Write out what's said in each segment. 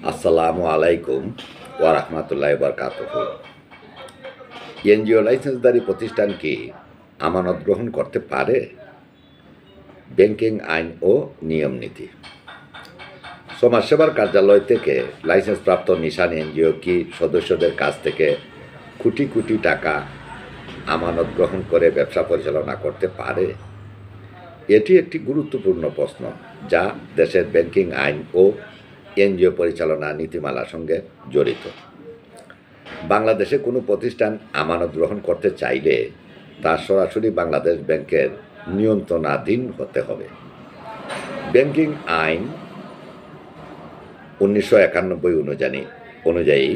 আসসালামু আলাইকুম ওয়া রাহমাতুল্লাহি ওয়া বারাকাতুহু। এনজিও লাইসেন্সধারী প্রতিষ্ঠান কি আমানত গ্রহণ করতে পারে? ব্যাংকিং আইন ও নিয়ম নীতি। সমাজসেবার কার্যালয় থেকে লাইসেন্সপ্রাপ্ত নিশান এনজিও কি সদস্যদের কাছ থেকে কোটি কোটি টাকা আমানত গ্রহণ করে ব্যবসা পরিচালনা করতে পারে? এটি একটি গুরুত্বপূর্ণ প্রশ্ন যা দেশের ব্যাংকিং আইন ও এনজিও পরিচালনা নীতিমালার সঙ্গে জড়িত। বাংলাদেশে কোনো প্রতিষ্ঠান আমানত গ্রহণ করতে চাইলে তা সরাসরি বাংলাদেশ ব্যাংকের নিয়ন্ত্রণাধীন হতে হবে। ব্যাংকিং আইন 1991 অনুযায়ী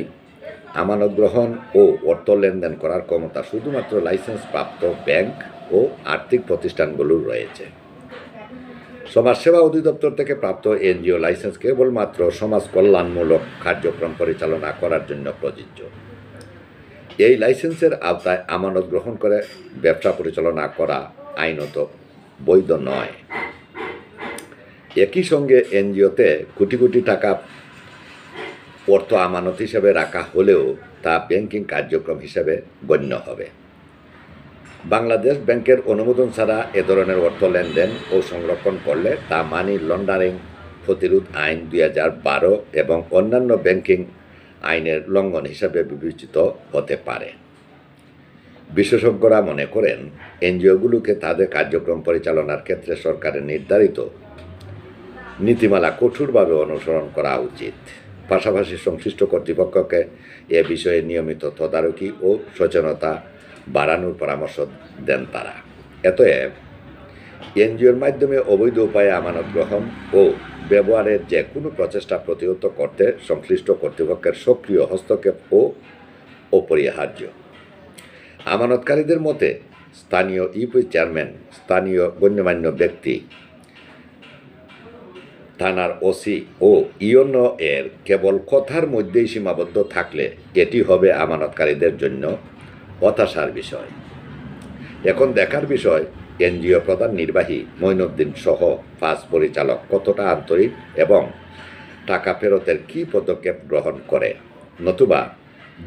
আমানত গ্রহণ ও অর্থ লেনদেন করার ক্ষমতা শুধুমাত্র লাইসেন্সপ্রাপ্ত ব্যাংক ও আর্থিক প্রতিষ্ঠানগুলোর রয়েছে। সমাজসেবা অধিদপ্তর থেকে প্রাপ্ত এনজিও লাইসেন্স কেবলমাত্র সমাজ কল্যাণমূলক কার্যক্রম পরিচালনা করার জন্য প্রযোজ্য। এই লাইসেন্সের আওতায় আমানত গ্রহণ করে ব্যবসা পরিচালনা করা আইনত বৈধ নয়। একই সঙ্গে এনজিওতে কোটি কোটি টাকা অর্থ আমানত হিসেবে রাখা হলেও তা ব্যাংকিং কার্যক্রম হিসেবে গণ্য হবে। বাংলাদেশ ব্যাংকের অনুমোদন ছাড়া এ ধরনের অর্থ লেনদেন ও সংরক্ষণ করলে তা মানি লন্ডারিং প্রতিরোধ আইন 2012 এবং অন্যান্য ব্যাংকিং আইনের লঙ্ঘন হিসাবে বিবেচিত হতে পারে। বিশেষজ্ঞরা মনে করেন এনজিওগুলোকে তাদের কার্যক্রম পরিচালনার ক্ষেত্রে সরকারের নির্ধারিত নীতিমালা কঠোরভাবে অনুসরণ করা উচিত। পাশাপাশি সংশ্লিষ্ট কর্তৃপক্ষকে এ বিষয়ে নিয়মিত তদারকি ও সচেতনতা বাড়ানোর পরামর্শ দেন তারা। অতএব এনজিওর মাধ্যমে অবৈধ উপায়ে আমানত গ্রহণ ও ব্যবহারের যে কোনো প্রচেষ্টা প্রতিহত করতে সংশ্লিষ্ট কর্তৃপক্ষের সক্রিয় হস্তক্ষেপ ও অপরিহার্য। আমানতকারীদের মতে স্থানীয় ইউপি চেয়ারম্যান, স্থানীয় গণ্যমান্য ব্যক্তি, থানার ওসি ও ইউনো এর কেবল কথার মধ্যেই সীমাবদ্ধ থাকলে এটি হবে আমানতকারীদের জন্য হতাশার বিষয়। এখন দেখার বিষয় এনজিও প্রধান নির্বাহী মঈনুদ্দিন সহ 5 পরিচালক কতটা আন্তরিক এবং টাকা ফেরতের কী পদক্ষেপ গ্রহণ করে, নতুবা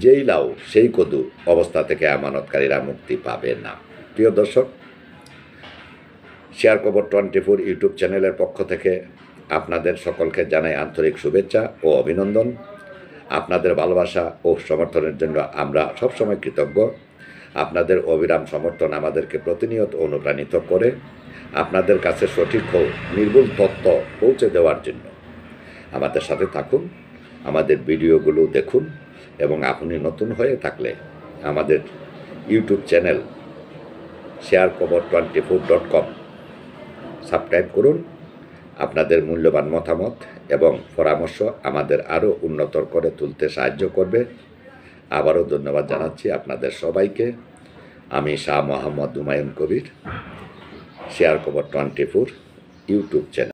যেই লাউ সেই কদু অবস্থা থেকে আমানতকারীরা মুক্তি পাবে না। প্রিয় দর্শক, শেয়ার খবর 24 ইউটিউব চ্যানেলের পক্ষ থেকে আপনাদের সকলকে জানাই আন্তরিক শুভেচ্ছা ও অভিনন্দন। আপনাদের ভালোবাসা ও সমর্থনের জন্য আমরা সবসময় কৃতজ্ঞ। আপনাদের অবিরাম সমর্থন আমাদেরকে প্রতিনিয়ত অনুপ্রাণিত করে আপনাদের কাছে সঠিক ও নির্ভুল তথ্য পৌঁছে দেওয়ার জন্য। আমাদের সাথে থাকুন, আমাদের ভিডিওগুলো দেখুন এবং আপনি নতুন হয়ে থাকলে আমাদের ইউটিউব চ্যানেল sharecover24.com সাবস্ক্রাইব করুন। আপনাদের মূল্যবান মতামত এবং পরামর্শ আমাদের আরও উন্নতর করে তুলতে সাহায্য করবে। আবারও ধন্যবাদ জানাচ্ছি আপনাদের সবাইকে। আমি শাহ মোহাম্মদ হুমায়ুন কবির, শেয়ার খবর 24 ইউটিউব চ্যানেল।